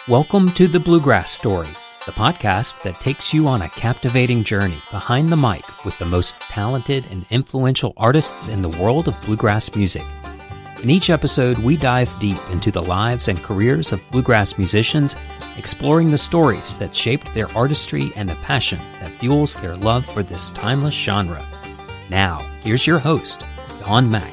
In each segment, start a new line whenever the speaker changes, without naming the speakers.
Welcome to the Bluegrass Story, the podcast that takes you on a captivating journey behind the mic with the most talented and influential artists in the world of bluegrass music. In each episode, we dive deep into the lives and careers of bluegrass musicians, exploring the stories that shaped their artistry and the passion that fuels their love for this timeless genre. Now, here's your host, Dawn Mack.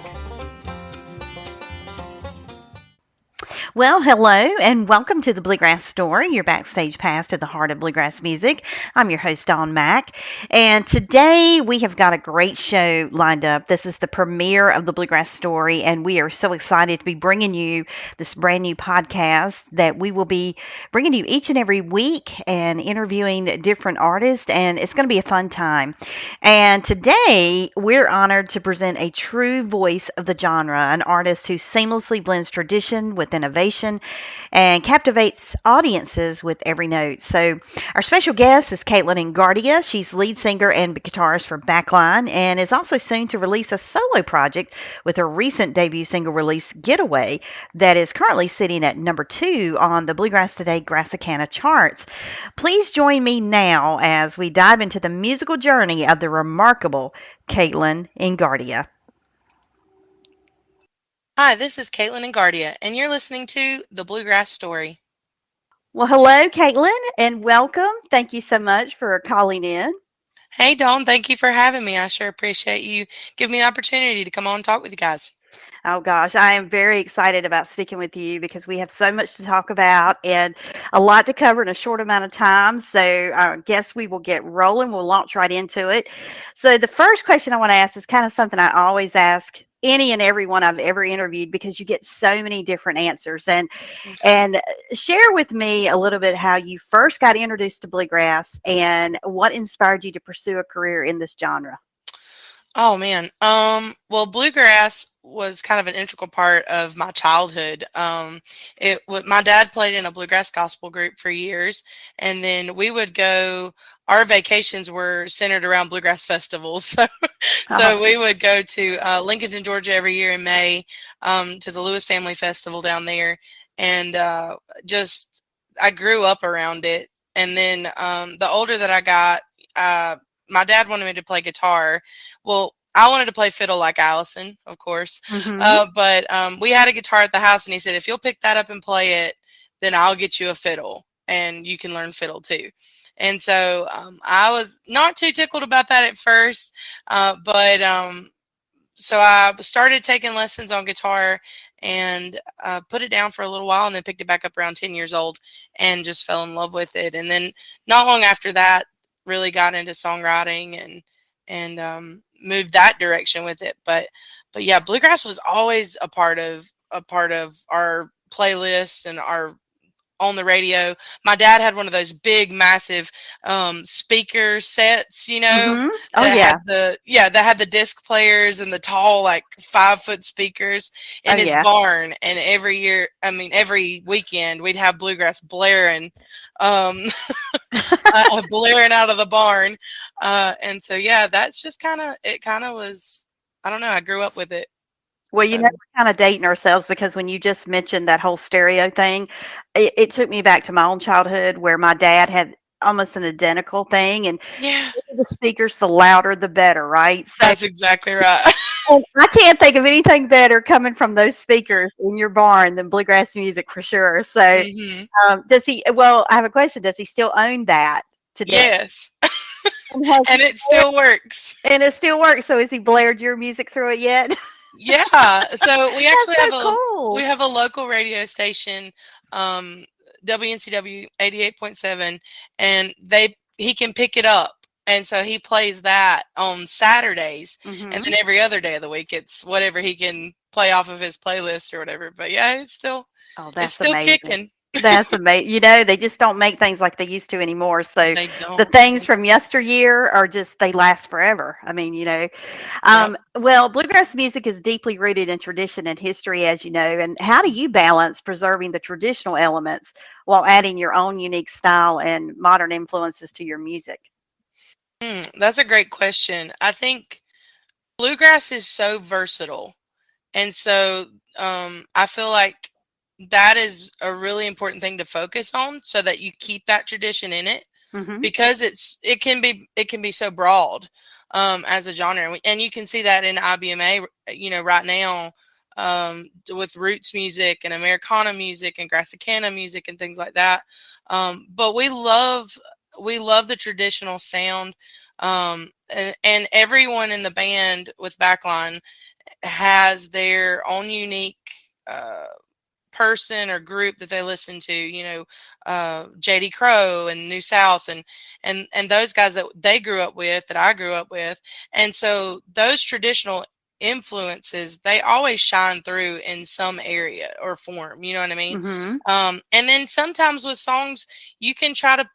Well, hello, and welcome to the Bluegrass Story, your backstage pass to the heart of bluegrass music. I'm your host, Dawn Mack, and today we have got a great show lined up. This is the premiere of the Bluegrass Story, and we are so excited to be bringing you this brand new podcast that we will be bringing you each and every week and interviewing different artists, and it's going to be a fun time. And today, we're honored to present a true voice of the genre, an artist who seamlessly blends tradition with innovation and captivates audiences with every note. So our special guest is Katelyn Ingardia. She's lead singer and guitarist for Backline and is also soon to release a solo project with her recent debut single release, Getaway, that is currently sitting at number 2 on the Bluegrass Today Grassicana charts. Please join me now as we dive into the musical journey of the remarkable Katelyn Ingardia.
Hi, this is Katelyn Ingardia, and you're listening to The Bluegrass Story.
Well, hello, Katelyn, and welcome. Thank you so much for calling in.
Hey, Dawn, thank you for having me. I sure appreciate you giving me the opportunity to come on and talk with you guys.
Oh, gosh, I am very excited about speaking with you because we have so much to talk about and a lot to cover in a short amount of time. So I guess we will get rolling. We'll launch right into it. So the first question I want to ask is kind of something I always ask any and everyone I've ever interviewed because you get so many different answers. And share with me a little bit how you first got introduced to bluegrass and what inspired you to pursue a career in this genre.
Oh, man. Well, bluegrass was kind of an integral part of my childhood. My dad played in a bluegrass gospel group for years, and then we would go. Our vacations were centered around bluegrass festivals, so we would go to Lincolnton, Georgia every year in May, to the Lewis Family Festival down there, and I grew up around it. And then the older that I got, my dad wanted me to play guitar. Well, I wanted to play fiddle like Allison, of course.
Mm-hmm.
But we had a guitar at the house, and he said, if you'll pick that up and play it, then I'll get you a fiddle, and you can learn fiddle too. And so I was not too tickled about that at first. So I started taking lessons on guitar and put it down for a little while, and then picked it back up around 10 years old and just fell in love with it. And then not long after that, really got into songwriting and moved that direction with it. But yeah, bluegrass was always a part of our playlist and our on the radio. My dad had one of those big, massive speaker sets, you know.
Mm-hmm. Oh, yeah.
That had the disc players and the tall, like 5-foot speakers in his barn. And every weekend we'd have bluegrass blaring, blaring out of the barn. And so, yeah, that's just kind of was, I don't know, I grew up with it.
Well, you know, we're kind of dating ourselves because when you just mentioned that whole stereo thing, it took me back to my own childhood where my dad had almost an identical thing. And the speakers, the louder, the better, right? So,
that's exactly right.
And I can't think of anything better coming from those speakers in your barn than bluegrass music for sure. So I have a question. Does he still own that today?
Yes. And it still works.
And it still works. So has he blared your music through it yet?
Yeah, so we actually
cool.
have a local radio station, WNCW 88.7, and he can pick it up, and so he plays that on Saturdays, and then every other day of the week it's whatever he can play off of his playlist or whatever. But yeah, it's still
amazing.
Kicking.
That's amazing. You know, they just don't make things like they used to anymore. So
the
things from yesteryear are they last forever. I mean, you know, well, bluegrass music is deeply rooted in tradition and history, as you know. And how do you balance preserving the traditional elements while adding your own unique style and modern influences to your music?
That's a great question. I think bluegrass is so versatile. And so I feel like that is a really important thing to focus on so that you keep that tradition in it,
Mm-hmm.
because it can be so broad as a genre, and you can see that in IBMA, right now, with roots music and Americana music and Grassicana music and things like that. But we love the traditional sound, and everyone in the band with Backline has their own unique uh, person or group that they listen to, JD Crow and New South, and those guys that they grew up with, that I grew up with. And so those traditional influences, they always shine through in some area or form, you know what I mean?
Mm-hmm.
And then sometimes with songs, you can try to,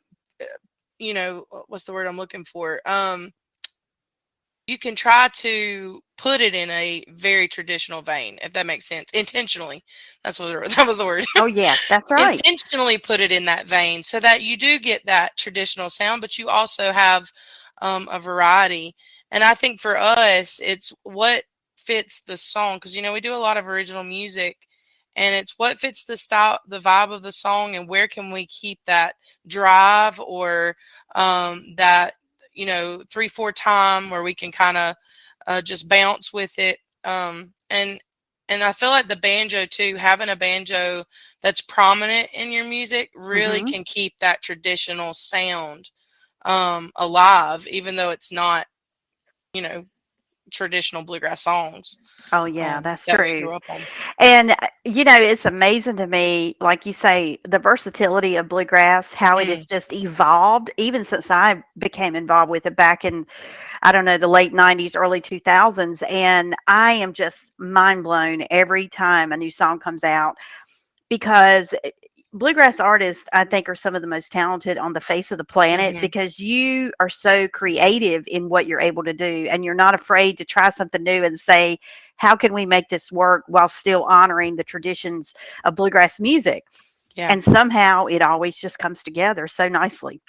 what's the word I'm looking for? You can try to put it in a very traditional vein, if that makes sense, intentionally. That was the word.
Oh, yes, that's right.
Intentionally put it in that vein so that you do get that traditional sound, but you also have a variety. And I think for us, it's what fits the song, because we do a lot of original music, and it's what fits the style, the vibe of the song, and where can we keep that drive, or that 3-4 time where we can kind of just bounce with it. And I feel like the banjo too, having a banjo that's prominent in your music really
Mm-hmm.
can keep that traditional sound alive, even though it's not, you know, traditional bluegrass songs
Oh, yeah, that's
that we
true.
grew up on.
And, it's amazing to me, like you say, the versatility of bluegrass, how it has
Mm,
just evolved, even since I became involved with it back in, I don't know, the late 90s, early 2000s. And I am just mind blown every time a new song comes out, because bluegrass artists, I think, are some of the most talented on the face of the planet,
hmm
because you are so creative in what you're able to do, and you're not afraid to try something new and say, how can we make this work while still honoring the traditions of bluegrass music?
Yeah,
And somehow it always just comes together so nicely.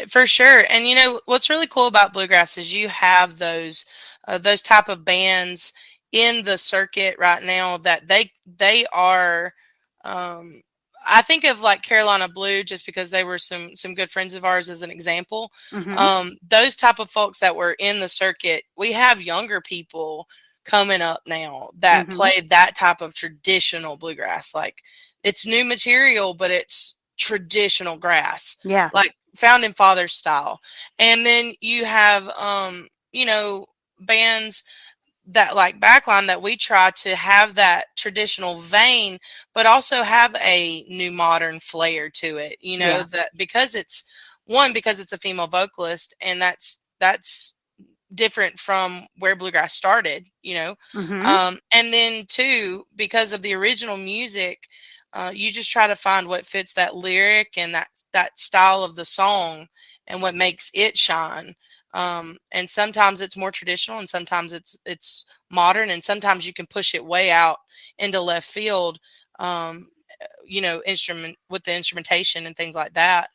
for sure. And what's really cool about bluegrass is you have those type of bands in the circuit right now that they are. Um, I think of like Carolina Blue, just because they were some good friends of ours, as an example.
Hmm.
Those type of folks that were in the circuit, we have younger people coming up now that
Hmm.
play that type of traditional bluegrass. Like, it's new material, but it's traditional grass,
Yeah.
like founding fathers style. And then you have bands that like Backline, that we try to have that traditional vein, but also have a new modern flair to it.
Yeah.
That because it's a female vocalist, and that's different from where bluegrass started.
Hmm.
And then two, because of the original music, you just try to find what fits that lyric and that style of the song, and what makes it shine. And sometimes it's more traditional, and sometimes it's modern, and sometimes you can push it way out into left field. Um, Instrument with the instrumentation and things like that.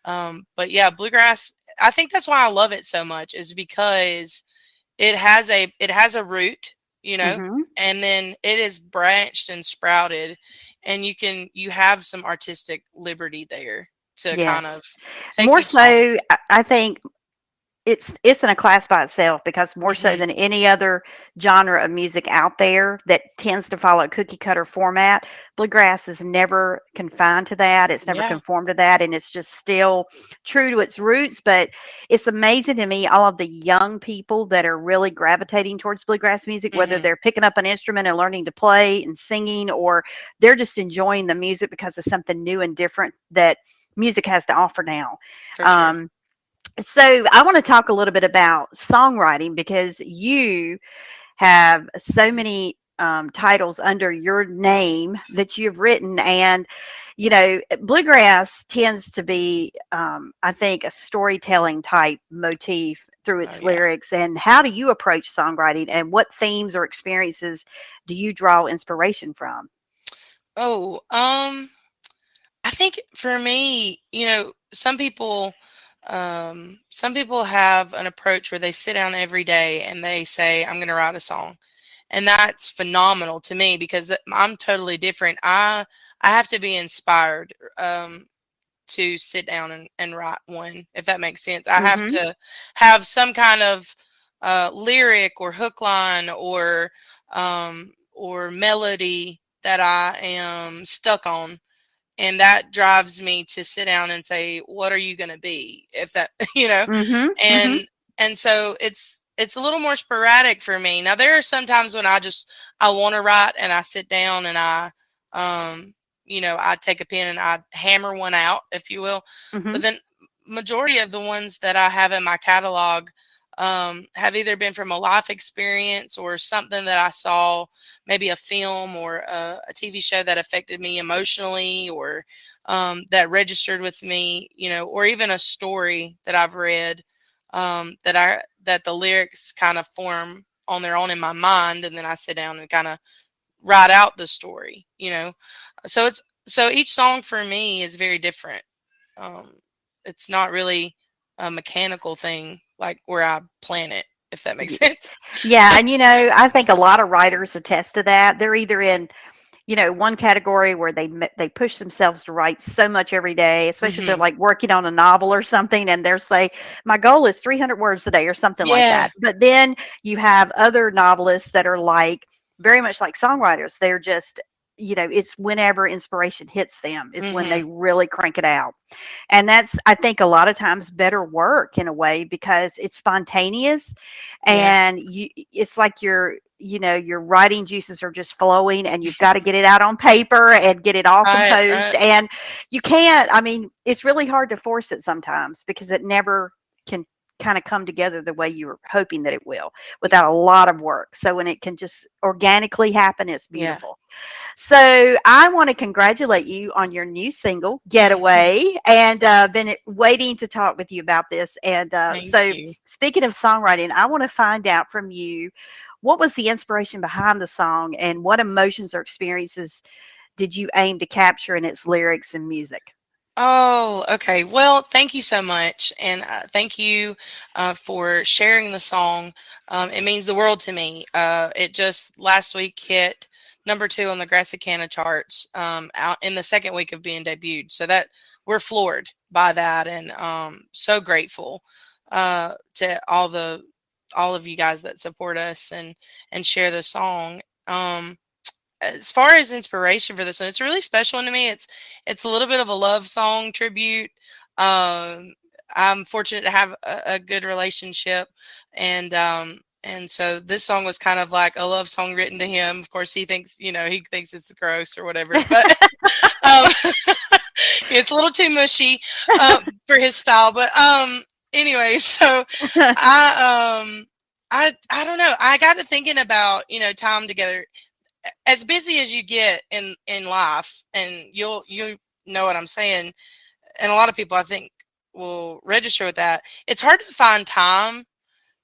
But yeah, bluegrass. I think that's why I love it so much, is because it has a root,
Hmm.
and then it is branched and sprouted, and you have some artistic liberty there to kind
Yes.
of take
More
each song.
so, I think it's in a class by itself, because more so
Hmm
than any other genre of music out there that tends to follow a cookie cutter format, bluegrass is never confined to that. It's never
Yeah.
conformed to that, and it's just still true to its roots. But it's amazing to me, all of the young people that are really gravitating towards bluegrass music, whether
hmm
they're picking up an instrument and learning to play and singing, or they're just enjoying the music because of something new and different that music has to offer now.
For sure.
Um, so I want to talk a little bit about songwriting, because you have so many titles under your name that you've written. And, bluegrass tends to be, I think, a storytelling type motif through
Oh
its
yeah.
lyrics. And how do you approach songwriting, and what themes or experiences do you draw inspiration from?
Oh, I think for me, some people have an approach where they sit down every day and they say, I'm going to write a song. And that's phenomenal to me, because I'm totally different. I I have to be inspired to sit down and write one, if that makes sense. I have
Mhm.
to have some kind of lyric or hook line or melody that I am stuck on, and that drives me to sit down and say, what are you going to be, if that
Mhm. Mhm.
and so it's a little more sporadic for me. Now there are some times when I want to write and I sit down and um I take a pen and I hammer one out, if you will. But
Mhm.
then majority of the ones that I have in my catalog have either been from a life experience or something that I saw, maybe a film or a TV show that affected me emotionally, or that registered with me, or even a story that I've read, that the lyrics kind of form on their own in my mind, and then I sit down and kind of write out the story. So each song for me is very different. Um, it's not really a mechanical thing like where I plan it, if that makes
Ye
sense.
Yeah, and, I think a lot of writers attest to that. They're either in, one category where they push themselves to write so much every day, especially if they're,
Hmm.
like, working on a novel or something, and they're say, "My goal is 300 words a day," or something like
Yeah.
that. But then you have other novelists that are, like, very much like songwriters. They're just, it's whenever inspiration hits them is when they
Hmm.
really crank it out. And that's, I think, a lot of times better work in a way because it's spontaneous,
Yeah.
and it's like your writing juices are just flowing, and you've got to get it out on paper and get it all
Right.
composed.
Right.
And you can't, I mean, it's really hard to force it sometimes because it never can kind of come together the way you were hoping that it will without a lot of work. So when it can just organically happen, it's
Yeah.
beautiful. So I want to congratulate you on your new single, Getaway, and been waiting to talk with you about this. And
Thank
so,
you.
speaking of songwriting, I want to find out from you what was the inspiration behind the song, and what emotions or experiences did you aim to capture in its lyrics and music?
Oh, okay. Well, thank you so much. And thank you for sharing the song. It means the world to me. It just last week hit number 2 on the Grassicana charts, out in the second week of being debuted. So that we're floored by that, and so grateful to all of you guys that support us and share the song. As far as inspiration for this one, it's a really special one to me. It's a little bit of a love song tribute. I'm fortunate to have a good relationship, and so this song was kind of like a love song written to him. Of course, he thinks it's gross or whatever, but um, it's a little too mushy for his style. But anyway, so I don't know. I got to thinking about time together, as busy as you get in life, and you know what I'm saying, and a lot of people I think will register with that. It's hard to find time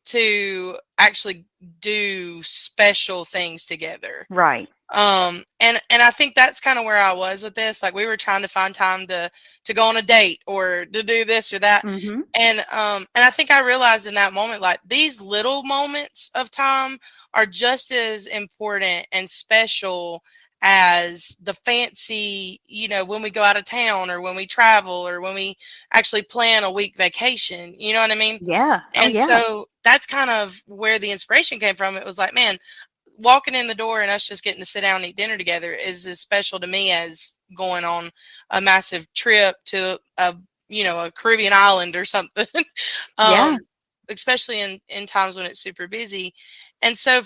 to actually do special things together.
Right.
And I think that's kind of where I was with this. Like we were trying to find time to go on a date or to do this or that.
Hmm.
And I think I realized in that moment, like these little moments of time are just as important and special as the fancy, when we go out of town or when we travel or when we actually plan a week vacation. You know what I mean?
Yeah. Oh,
And
yeah.
so that's kind of where the inspiration came from. It was like, man, walking in the door and us just getting to sit down and eat dinner together is as special to me as going on a massive trip to a Caribbean island or something. um,
Yeah.
Especially in times when it's super busy. And so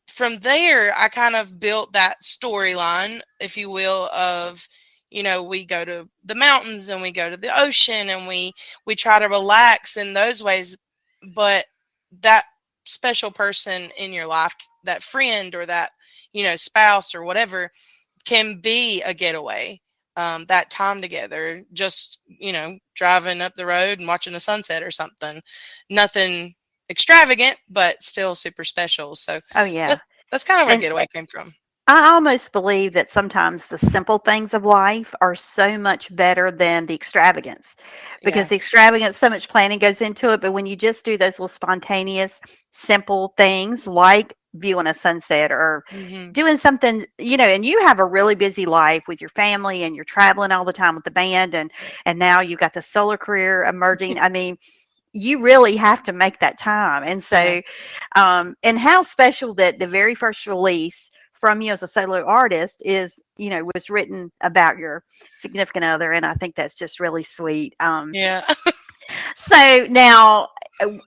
from there, I kind of built that storyline, if you will, of we go to the mountains and we go to the ocean and we try to relax in those ways, but that special person in your life, that friend or that spouse or whatever, can be a getaway. That time together, just driving up the road and watching the sunset or something. Nothing extravagant, but still super special. So
Oh, yeah.
that, that's kind of where
And
Getaway came from.
I almost believe that sometimes the simple things of life are so much better than the extravagance, because
Yeah.
the extravagance, so much planning goes into it. But when you just do those little spontaneous, simple things like viewing a sunset or
Hmm.
doing something, and you have a really busy life with your family and you're traveling all the time with the band, and now you've got the solo career emerging. I mean, you really have to make that time. And
Yeah.
so, and how special that the very first release from you as a solo artist is, was written about your significant other. And I think that's just really sweet.
Yeah.
So now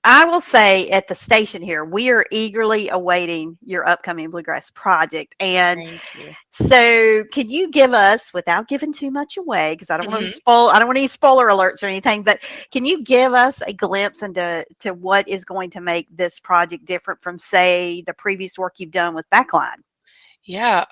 I will say at the station here, we are eagerly awaiting your upcoming bluegrass project. And
Thank you.
so can you give us, without giving too much away, because
Hmm.
I don't want any spoiler alerts or anything, but can you give us a glimpse into what is going to make this project different from, say, the previous work you've done with Backline?
Yeah.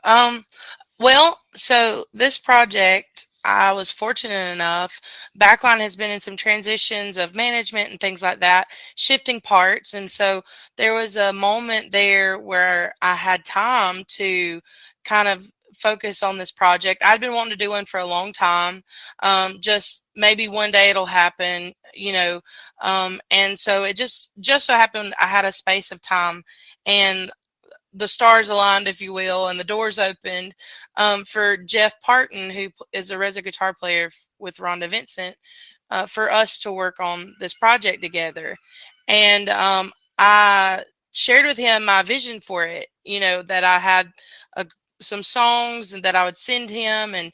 Well, so this project, I was fortunate enough. Backline has been in some transitions of management and things like that, shifting parts. And so there was a moment there where I had time to kind of focus on this project. I'd been wanting to do one for a long time. Just maybe one day it'll happen, and so it just so happened I had a space of time, and the stars aligned, if you will, and the doors opened for Jeff Parton, who is a resin guitar player with Rhonda Vincent, for us to work on this project together. And I shared with him my vision for it, that I had a, some songs and that I would send him and,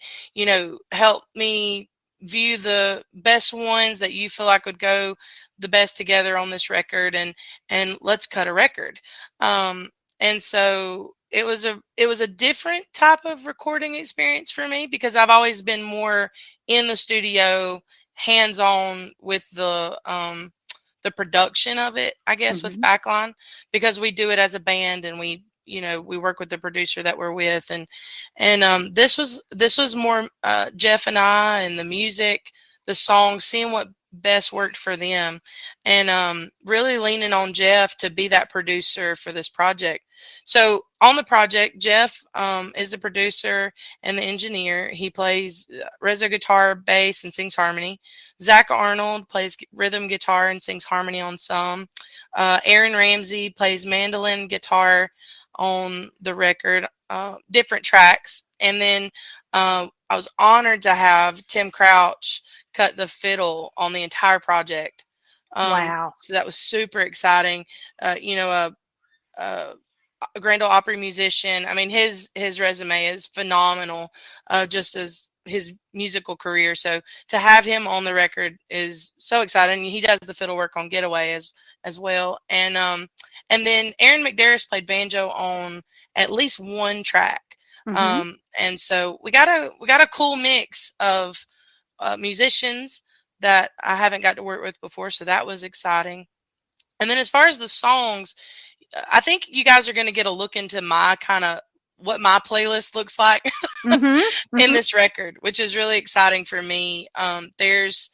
help me view the best ones that you feel like would go the best together on this record, and let's cut a record. Um, and so it was a different type of recording experience for me because I've always been more in the studio, hands on with the production of it, I guess, with
Hmm.
Backline, because we do it as a band and we work with the producer that we're with, and this was more Jeff and I and the music, the songs, seeing what best worked for them, and really leaning on Jeff to be that producer for this project. So on the project, Jeff is the producer and the engineer. He plays rezo guitar, bass, and sings harmony. Zach Arnold plays rhythm guitar and sings harmony on some. Aaron Ramsey plays mandolin guitar on the record, different tracks. And then I was honored to have Tim Crouch cut the fiddle on the entire project.
Wow.
So that was super exciting. A Grand Ole Opry musician. I mean, his resume is phenomenal, just as his musical career. So to have him on the record is so exciting. He does the fiddle work on Getaway as well, and then Aaron McDarris played banjo on at least one track.
Hmm.
And so we got a cool mix of musicians that I haven't got to work with before. So that was exciting. And then as far as the songs, I think you guys are going to get a look into my kind of what my playlist looks like
Hmm.
in
Hmm.
this record, which is really exciting for me. There's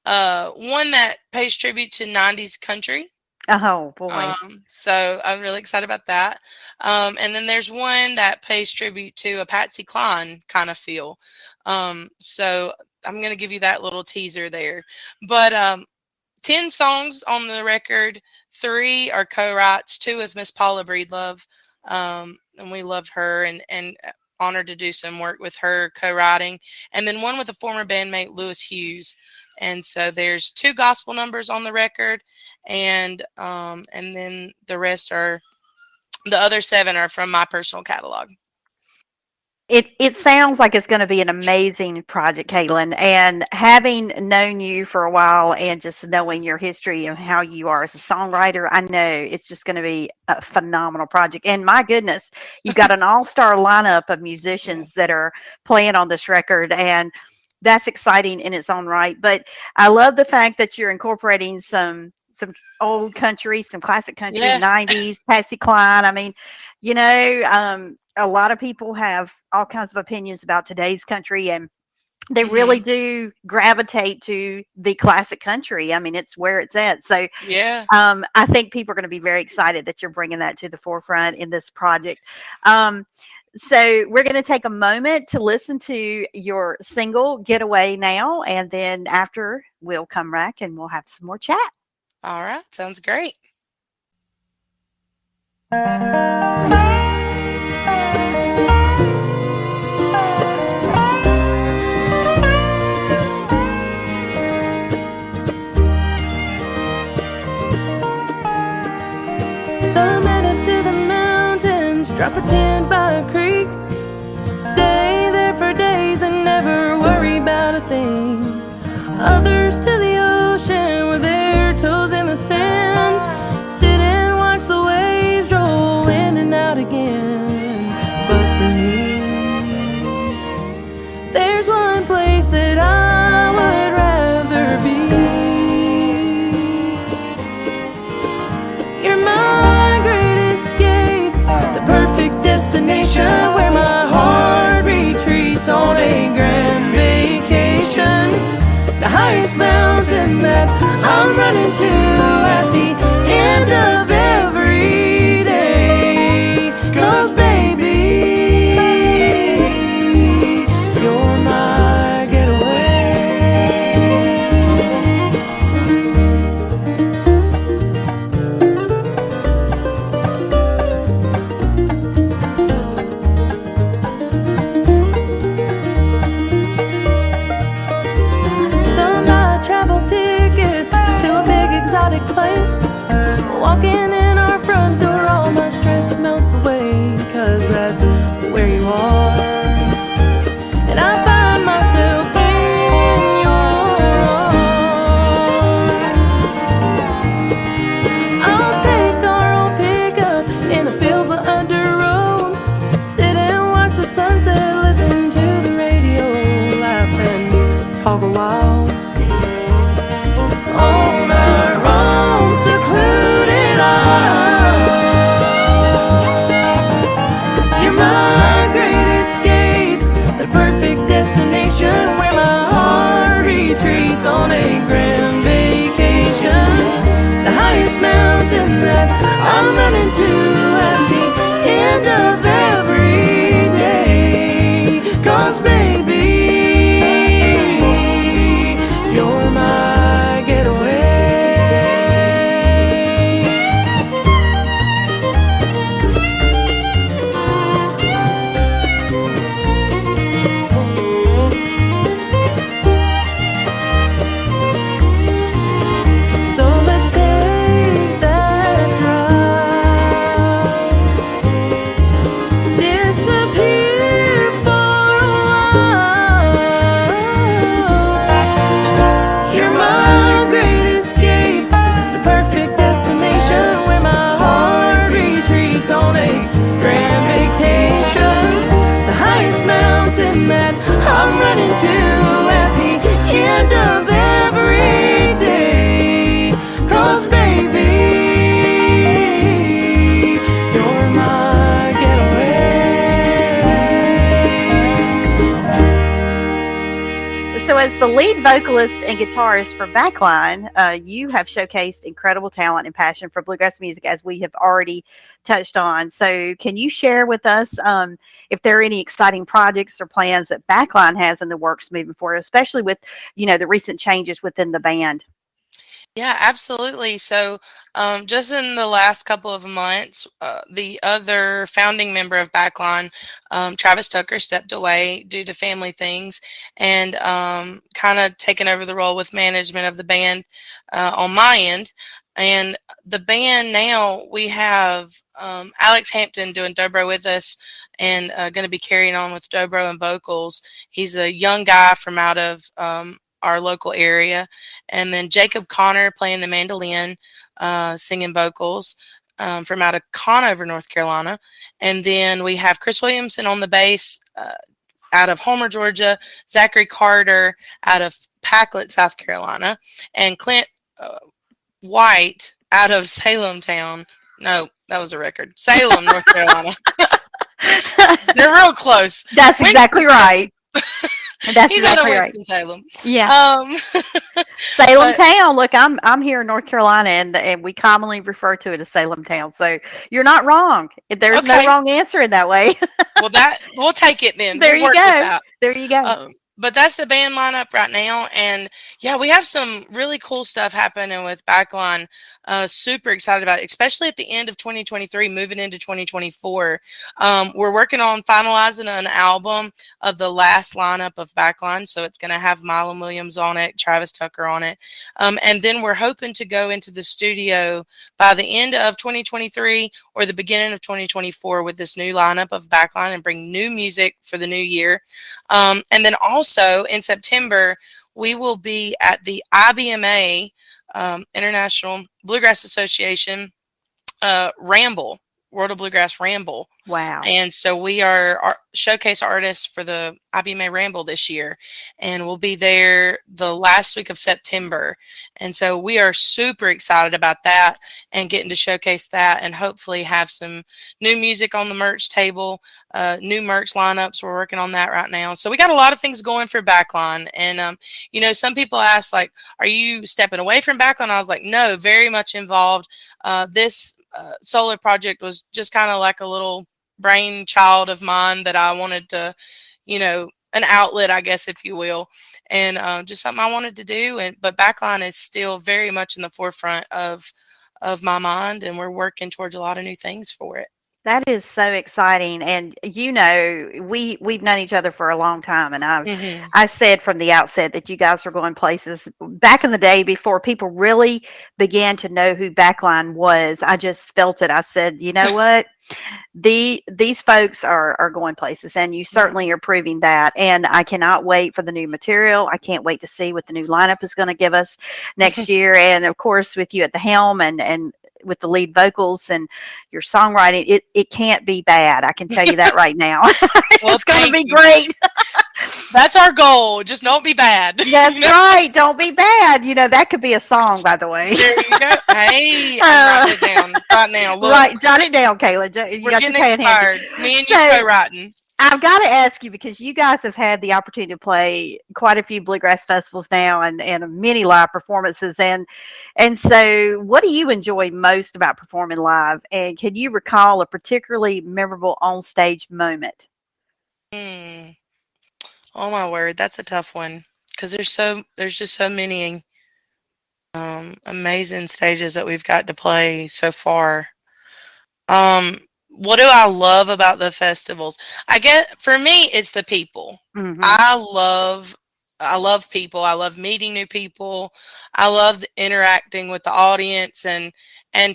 one that pays tribute to 90s country.
Oh boy.
So I'm really excited about that. And then there's one that pays tribute to a Patsy Cline kind of feel. So I'm going to give you that little teaser there. But 10 songs on the record, 3 are co-writes, 2 with Miss Paula Breedlove. And we love her and honored to do some work with her co-writing. And then 1 with a former bandmate, Lewis Hughes. And so there's 2 gospel numbers on the record, and then the other 7 are from my personal catalog.
It sounds like it's going to be an amazing project, Caitlin. And having known you for a while and just knowing your history and how you are as a songwriter, I know it's just going to be a phenomenal project. And my goodness, you've got an all-star lineup of
Yeah.
musicians that are playing on this record, and that's exciting in its own right. But I love the fact that you're incorporating some old country, some classic country,
Yeah.
90s, Patsy Cline. I mean, a lot of people have all kinds of opinions about today's country, and they really
Hmm.
do gravitate to the classic country. I mean, it's where it's at. So
Yeah.
I think people are going to be very excited that you're bringing that to the forefront in this project. Um, so we're going to take a moment to listen to your single Getaway now, and then after we'll come back and we'll have some more chat.
All right. Sounds great.
Some head up to the mountains, drop a tent by a creek, stay there for days and never worry about a thing. Others to the ocean with their toes in the sand, sit and watch the waves roll in and out again. But for me, there's one place that I would rather be. You're my great escape, the perfect destination where my heart retreats on a grand vacation. The highest mountain that I'm running to at the end of every day. 'Cause baby, you're my getaway. Some travel ticket to a big exotic place. Walking in our front door, all my stress melts away. 'Cause that's where you are. And I find myself in your arms. I'll take our old pickup in a field but under road. Sit and watch the sunset, listen to the radio, laugh and talk a while. On our own secluded isle. You're my great escape, the perfect destination where my heart retreats on a grand vacation. The highest mountain that I'm running to at the end of every day. 'Cause baby, you're my getaway. So let's take that drive, disappear for a while. You're my great escape, the perfect destination where my heart retreats on a grand vacation. The highest mountain that I'm running to at the end of every day. 'Cause baby, you're my getaway.
So, as the lead vocalist and guitarist for Backline, you have showcased incredible talent and passion for bluegrass music, as we have already touched on. So, can you share with us if there are any exciting projects or plans that Backline has in the works moving forward, especially with the recent changes within the band?
Yeah, absolutely. So, just in the last couple of months, the other founding member of Backline, Travis Tucker, stepped away due to family things and kind of taken over the role with management of the band on my end. And the band now, we have Alex Hampton doing dobro with us and going to be carrying on with dobro and vocals. He's a young guy from out of our local area. And then Jacob Connor playing the mandolin, singing vocals from out of Conover, North Carolina. And then we have Chris Williamson on the bass out of Homer, Georgia, Zachary Carter out of Packlet, South Carolina, and Clint White out of Salem Town. No, that was a record. Salem, North Carolina. They're real close.
That's exactly right. That's
He's
exactly
out of
right.
Winston-Salem.
Yeah. Salem Town. Look, I'm here in North Carolina, and we commonly refer to it as Salem Town. So you're not wrong. There's no wrong answer in that way.
Well, we'll take it then.
There you go. There you go.
But that's the band lineup right now, and yeah, we have some really cool stuff happening with Backline. Super excited about it, especially at the end of 2023, moving into 2024. We're working on finalizing an album of the last lineup of Backline. So it's going to have Mylon Williams on it, Travis Tucker on it. And then we're hoping to go into the studio by the end of 2023 or the beginning of 2024 with this new lineup of Backline and bring new music for the new year. And then also in September, we will be at the IBMA, International Bluegrass Association, Ramble, World of Bluegrass Ramble.
Wow.
And so we are showcase artists for the IBMA Ramble this year, and we'll be there the last week of September. And so we are super excited about that and getting to showcase that and hopefully have some new music on the merch table, new merch lineups. We're working on that right now. So we got a lot of things going for Backline. And, some people ask, like, are you stepping away from Backline? I was like, no, very much involved. This solo project was just kind of like a little brainchild of mine that I wanted to, an outlet, I guess, if you will, and just something I wanted to do. But Backline is still very much in the forefront of my mind, and we're working towards a lot of new things for it.
That is so exciting. And we've known each other for a long time, and I said from the outset that you guys were going places back in the day before people really began to know who Backline was. I just felt it. I said, you know what? These folks are going places, and you certainly are proving that. And I cannot wait for the new material. I can't wait to see what the new lineup is going to give us next year. And of course, with you at the helm and with the lead vocals and your songwriting, it can't be bad. I can tell you that right now.
Well,
it's going to be great.
That's our goal. Just don't be bad.
That's right. Don't be bad. That could be a song, by the way.
There you go. Hey, I'm writing it down right now. Look.
Right. Jot it down, Kayla.
We're getting inspired. Me and you co-writing.
I've got to ask you, because you guys have had the opportunity to play quite a few bluegrass festivals now and many live performances. And so what do you enjoy most about performing live? And can you recall a particularly memorable on-stage moment?
Oh my word, that's a tough one, because there's just so many amazing stages that we've got to play so far. What do I love about the festivals? For me, it's the people. I love people. I love meeting new people. I love interacting with the audience and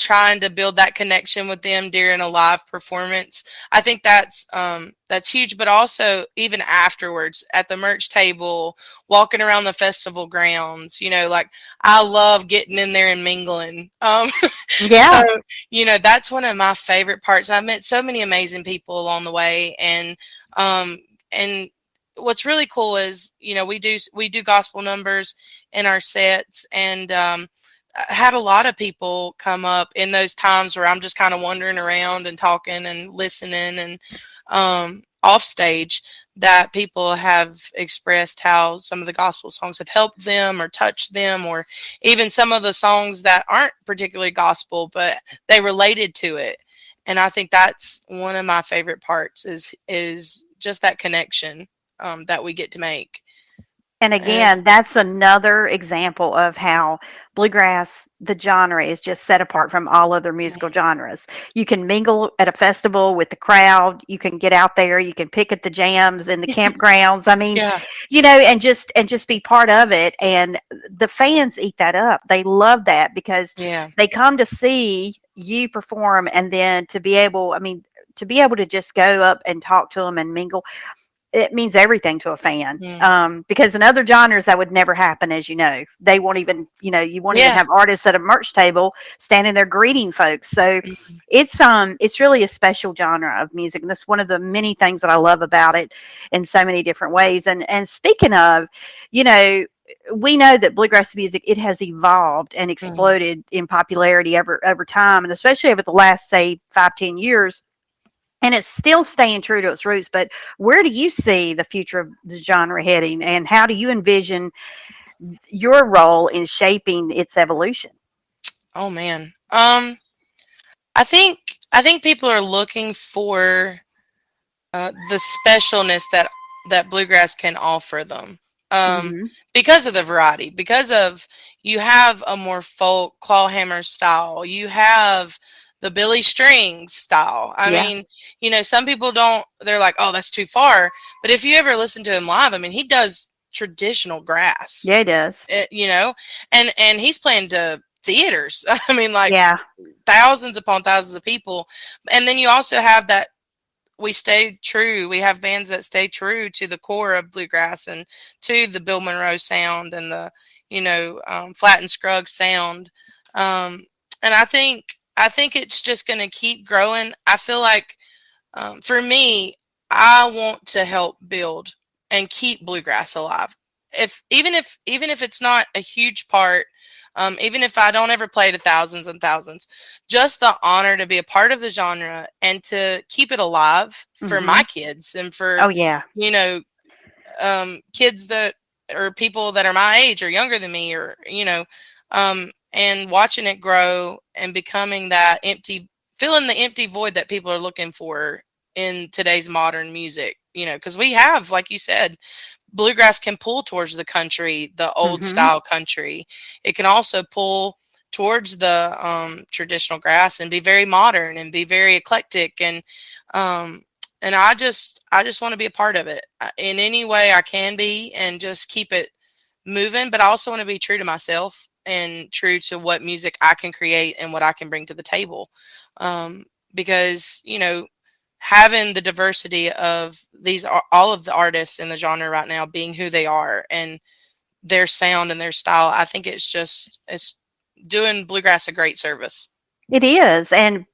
trying to build that connection with them during a live performance. I think that's huge, but also even afterwards at the merch table, walking around the festival grounds, I love getting in there and mingling.
Yeah.
So, that's one of my favorite parts. I've met so many amazing people along the way. And what's really cool is, we do gospel numbers in our sets, and I had a lot of people come up in those times where I'm just kind of wandering around and talking and listening, and off stage, that people have expressed how some of the gospel songs have helped them or touched them, or even some of the songs that aren't particularly gospel, but they related to it. And I think that's one of my favorite parts is just that connection that we get to make.
And again, that's another example of how bluegrass, the genre, is just set apart from all other musical genres. You can mingle at a festival with the crowd. You can get out there. You can pick at the jams and the campgrounds. I mean, and just be part of it. And the fans eat that up. They love that, because they come to see you perform, and then to be able to just go up and talk to them and mingle. It means everything to a fan. Because in other genres that would never happen, as you know. They won't even, you won't even have artists at a merch table standing there greeting folks. So it's really a special genre of music, and that's one of the many things that I love about it in so many different ways. And speaking of, we know that bluegrass music, it has evolved and exploded in popularity over time, and especially over the last, say, 5-10 years. And it's still staying true to its roots. But where do you see the future of the genre heading, and how do you envision your role in shaping its evolution?
Oh man, I think people are looking for the specialness that bluegrass can offer them.
Mm-hmm.
because of the variety, because of you have a more folk clawhammer style, you have the Billy Strings style. I
Yeah.
mean, some people don't. They're like, oh, that's too far. But if you ever listen to him live, I mean, he does traditional grass.
Yeah, it does.
And he's playing to theaters. I mean, like
Yeah.
thousands upon thousands of people. And then you also have that we stay true. We have bands that stay true to the core of bluegrass and to the Bill Monroe sound and the Flat and Scruggs sound. And I think it's just going to keep growing. I feel like for me, I want to help build and keep bluegrass alive. Even if it's not a huge part, even if I don't ever play to thousands and thousands, just the honor to be a part of the genre and to keep it alive for my kids and for
Oh, yeah.
Kids that or people that are my age or younger than me, or and watching it grow and becoming that filling the empty void that people are looking for in today's modern music. Because we have, like you said, bluegrass can pull towards the country, the old style country. It can also pull towards the traditional grass and be very modern and be very eclectic. And I just want to be a part of it in any way I can be and just keep it moving. But I also want to be true to myself and true to what music I can create and what I can bring to the table. Because, having the diversity of all of the artists in the genre right now being who they are and their sound and their style, I think it's doing bluegrass a great service.
It is. And,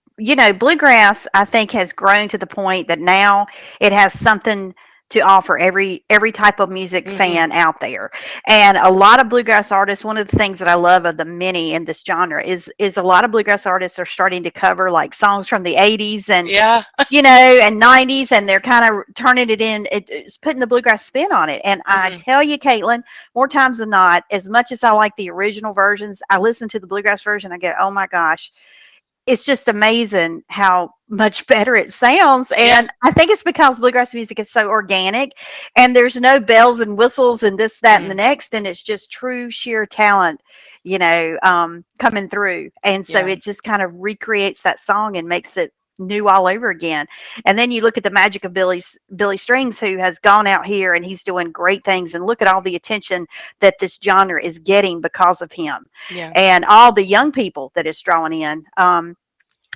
bluegrass, I think, has grown to the point that now it has something to offer every type of music fan out there. And a lot of bluegrass artists, one of the things that I love of the many in this genre is a lot of bluegrass artists are starting to cover like songs from the 80s and and 90s, and they're kind of turning it in, it's putting the bluegrass spin on it. And I tell you, Katelyn, more times than not, as much as I like the original versions, I listen to the bluegrass version, I go, oh my gosh, it's just amazing how much better it sounds. And I think it's because bluegrass music is so organic and there's no bells and whistles and this, that, and the next. And it's just true, sheer talent, coming through. And so it just kind of recreates that song and makes it new all over again. And then you look at the magic of Billy Strings, who has gone out here and he's doing great things, and look at all the attention that this genre is getting because of him and all the young people that it's drawing in.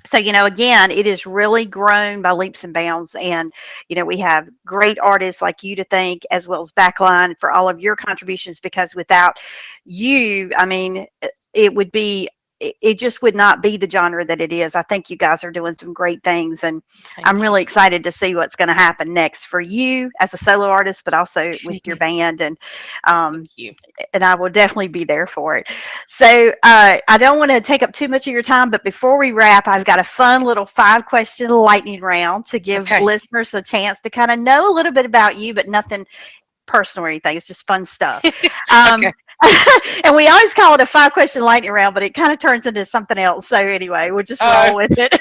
So, again, it has really grown by leaps and bounds. And, we have great artists like you to thank, as well as Backline, for all of your contributions, because without you, I mean, it just would not be the genre that it is. I think you guys are doing some great things, and I'm really excited to see what's going to happen next for you as a solo artist, but also with your band. And
Thank you.
And I will definitely be there for it. So I don't want to take up too much of your time, but before we wrap, I've got a fun little 5-question lightning round to give listeners a chance to kind of know a little bit about you, but nothing personal or anything. It's just fun stuff. And we always call it a 5-question lightning round, but it kind of turns into something else. So anyway, we'll just roll with it.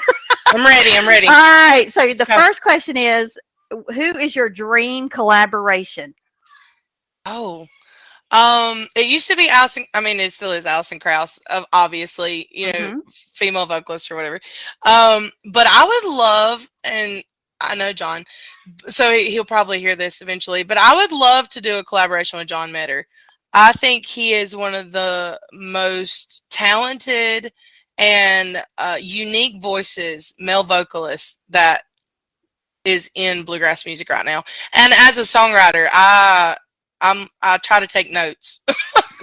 I'm ready.
All right. So the first question is, who is your dream collaboration?
Oh, it used to be Allison. I mean, it still is Allison Krauss, obviously, female vocalist or whatever. But I would love, and I know John, so he'll probably hear this eventually, but I would love to do a collaboration with John Metter. I think he is one of the most talented and unique voices, male vocalists, that is in bluegrass music right now. And as a songwriter, I try to take notes.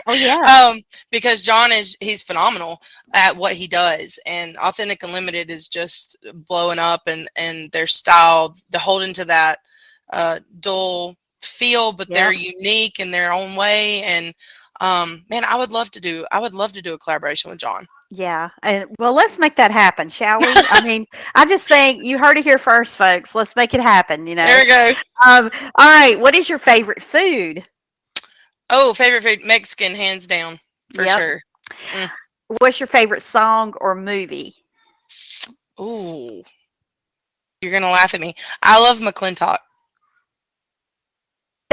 Oh yeah.
Because he's phenomenal at what he does, and Authentic Unlimited is just blowing up, and their style, they're holding to that dual feel, but they're unique in their own way. And man, I would love to do a collaboration with John.
Yeah. And well, let's make that happen, shall we? I mean, I just think you heard it here first, folks. Let's make it happen,
There we go.
All right. What is your favorite food?
Oh, favorite food, Mexican, hands down, for sure.
What's your favorite song or movie?
Ooh, you're gonna laugh at me. I love McClintock.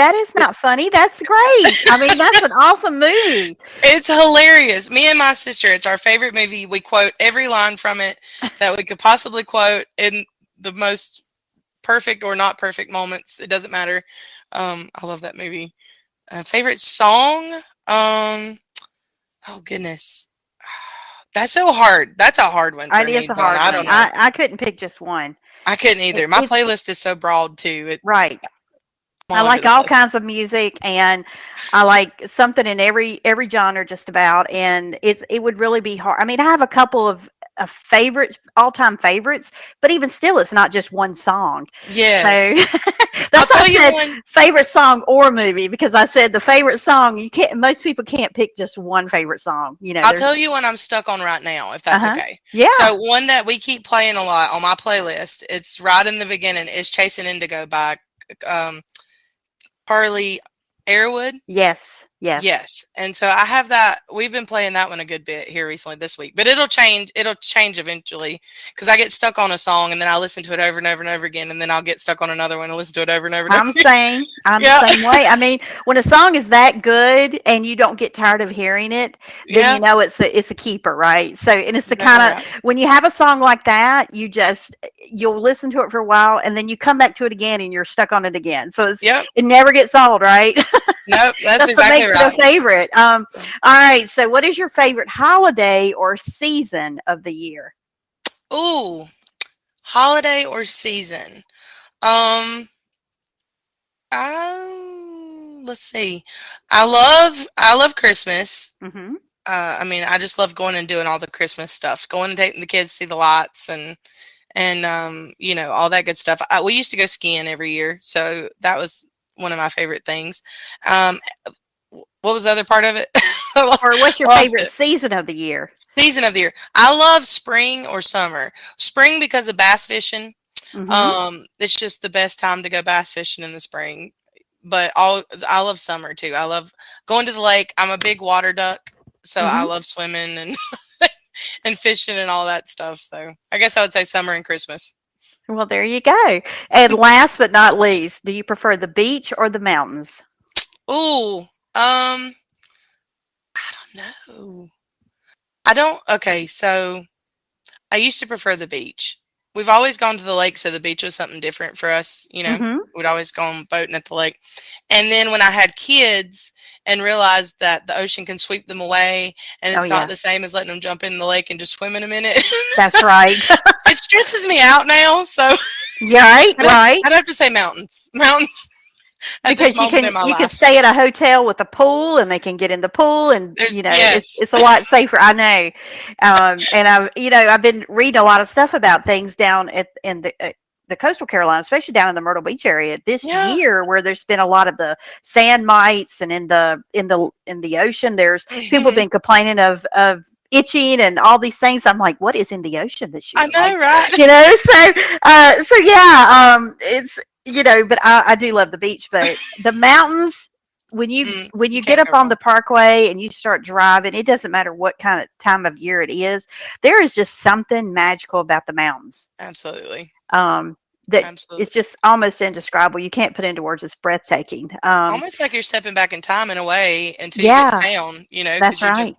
That is not funny. That's great. I mean, that's an awesome movie.
It's hilarious. Me and my sister, it's our favorite movie. We quote every line from it that we could possibly quote in the most perfect or not perfect moments. It doesn't matter. I love that movie. Favorite song? Oh goodness. That's so hard. That's a hard one for
It
me.
is a hard
I
one.
don't know.
I couldn't pick just one.
I couldn't either. My playlist is so broad too.
Right.
I'm
I
all
like
over the
all
place.
kinds of music, and I like something in every genre just about. And it would really be hard. I mean, I have a couple of favorites, all-time favorites, but even still, it's not just one song.
Yes.
So
I'll
that's why
tell
I
you
said
one.
favorite song or movie, because I said the favorite song. You can't. Most people can't pick just one favorite song. You know,
I'll tell you one I'm stuck on right now, if that's
Uh-huh.
okay.
Yeah.
So one that we keep playing a lot on my playlist, it's right in the beginning, is Chasing Indigo by Carly Airwood.
Yes. Yes.
Yes. And so I have that. We've been playing that one a good bit here recently this week, but it'll change. It'll change eventually because I get stuck on a song and then I listen to it over and over and over again. And then I'll get stuck on another one and listen to it over and over and over.
I'm same. I'm
Yeah.
the same way. I mean, when a song is that good and you don't get tired of hearing it, then
Yeah.
you know it's a keeper, right? So, and it's the
Exactly
kind of
right.
when you have a song like that, you'll listen to it for a while and then you come back to it again and you're stuck on it again. So
Yep.
it never gets old, right?
Nope. That's
That's what
exactly
makes it
right.
a favorite. All right. So, what is your favorite holiday or season of the year?
Ooh, holiday or season? Um, let's see. I love Christmas.
Mm-hmm.
I mean, I just love going and doing all the Christmas stuff, going and taking the kids to see the lights and you know, all that good stuff. We used to go skiing every year, so that was one of my favorite things. Um, what was the other part of it?
Or what's your
Lost
favorite
it.
season of the year?
Season of the year. I love spring or summer. Spring because of bass fishing.
Mm-hmm.
It's just the best time to go bass fishing in the spring. But I love summer too. I love going to the lake. I'm a big water duck, so I
Mm-hmm.
love swimming and and fishing and all that stuff. So I guess I would say summer and Christmas.
Well, there you go. And last but not least, do you prefer the beach or the mountains?
Ooh, I don't know. I don't. Okay, so I used to prefer the beach. We've always gone to the lake, so the beach was something different for us. You know,
Mm-hmm.
we'd always gone boating at the lake. And then when I had kids and realized that the ocean can sweep them away and
Oh,
it's
yeah.
not the same as letting them jump in the lake and just swim in a minute,
That's right.
it stresses me out now. So
Yeah, right, right.
I'd have to say mountains. Mountains at
Because
this moment in my
you can
life.
stay at a hotel with a pool, and they can get in the pool, and
There's
you know
yes.
it's a lot safer. I know, and I've been reading a lot of stuff about things down in the coastal Carolina, especially down in the Myrtle Beach area this
Yeah.
year, where there's been a lot of the sand mites, and in the ocean, there's people
Mhm.
been complaining of itching and all these things. I'm like, what is in the ocean this
I
year?
know, right?
You know, so yeah, it's but I do love the beach, but the mountains, when you
You
get
can't
up
go
on
wrong.
the parkway and you start driving, it doesn't matter what kind of time of year it is, there is just something magical about the mountains.
Absolutely.
That
Absolutely.
it's just almost indescribable. You can't put into words. It's breathtaking.
Almost like you're stepping back in time in a way until you get
Yeah,
to town, you know, because
that's
you're
right.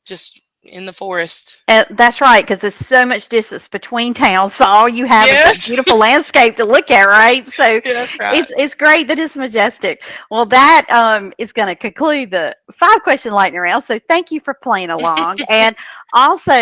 just in the forest.
That's right, because there's so much distance between towns, so all you have is that
Yes.
beautiful landscape to look at, right? So
Yeah, that's right.
it's great that it's majestic. Well, that is going to conclude the 5-question lightning round. So thank you for playing along, and also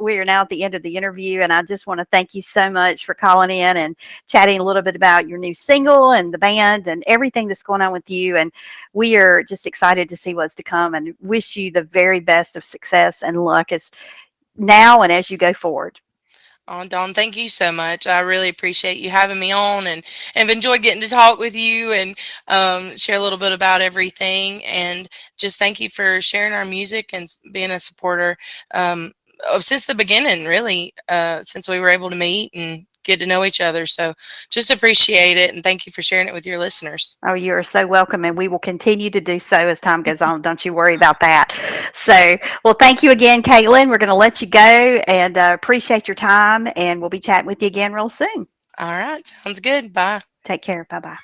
we are now at the end of the interview, and I just want to thank you so much for calling in and chatting a little bit about your new single and the band and everything that's going on with you. And we are just excited to see what's to come, and wish you the very best of success and luck as now and as you go forward.
Oh, Dawn, thank you so much. I really appreciate you having me on and have enjoyed getting to talk with you and share a little bit about everything. And just thank you for sharing our music and being a supporter since the beginning, really, since we were able to meet and get to know each other. So just appreciate it. And thank you for sharing it with your listeners.
Oh, you are so welcome, and we will continue to do so as time goes on. Don't you worry about that. So, well, thank you again, Katelyn. We're going to let you go, and appreciate your time, and we'll be chatting with you again real soon.
All right. Sounds good. Bye.
Take care. Bye-bye.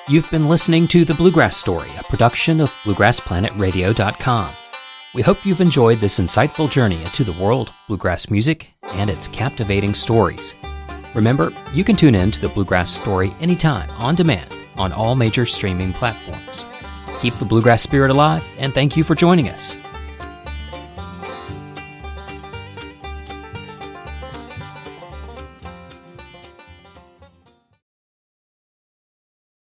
You've been listening to The Bluegrass Story, a production of BluegrassPlanetRadio.com. We hope you've enjoyed this insightful journey into the world of bluegrass music and its captivating stories. Remember, you can tune in to The Bluegrass Story anytime, on demand, on all major streaming platforms. Keep the bluegrass spirit alive, and thank you for joining us.